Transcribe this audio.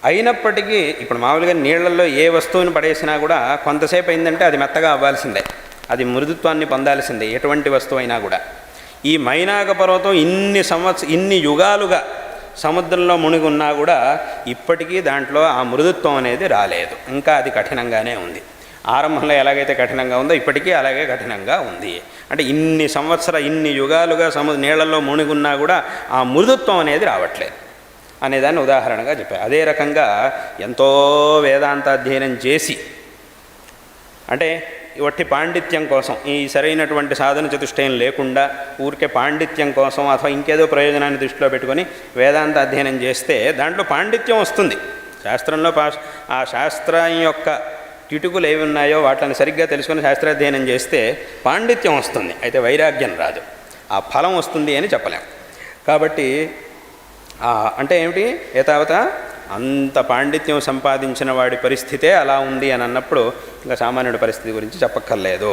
అయినప్పటికీ ఇప్పుడు మామూలుగా నీళ్లలో ఏ వస్తువుని పడేసినా కూడా కొంతసేపు అయిందంటే అది మెత్తగా అవ్వాల్సిందే, అది మృదుత్వాన్ని పొందాల్సిందే, ఎటువంటి వస్తువు అయినా కూడా. ఈ మైనాక పర్వతం ఇన్ని యుగాలుగా సముద్రంలో మునిగి ఉన్నా కూడా ఇప్పటికీ దాంట్లో ఆ మృదుత్వం అనేది రాలేదు, ఇంకా అది కఠినంగానే ఉంది. ఆరంభంలో ఎలాగైతే కఠినంగా ఉందో ఇప్పటికీ అలాగే కఠినంగా ఉంది. అంటే ఇన్ని యుగాలుగా నీళ్లలో మునిగి ఉన్నా కూడా ఆ మృదుత్వం అనేది రావట్లేదు అనేదాన్ని ఉదాహరణగా చెప్పారు. అదే రకంగా ఎంతో వేదాంత అధ్యయనం చేసి, అంటే వట్టి పాండిత్యం కోసం, ఈ సరైనటువంటి సాధన చతుష్టయం లేకుండా ఊరికే పాండిత్యం కోసం అథవా ఇంకేదో ప్రయోజనాన్ని దృష్టిలో పెట్టుకొని వేదాంత అధ్యయనం చేస్తే దాంట్లో పాండిత్యం వస్తుంది. శాస్త్రంలో ఆ శాస్త్రం యొక్క కిటుకులు ఏవి ఉన్నాయో వాటిని సరిగ్గా తెలుసుకొని శాస్త్రాధ్యయనం చేస్తే పాండిత్యం వస్తుంది, అయితే వైరాగ్యం రాదు, ఆ ఫలం వస్తుంది అని చెప్పలేం. కాబట్టి అంటే ఏమిటి, ఏతావత అంత పాండిత్యం సంపాదించిన వాడి పరిస్థితే అలా ఉంది అని అన్నప్పుడు ఇంకా సామాన్యుడి పరిస్థితి గురించి చెప్పక్కర్లేదు.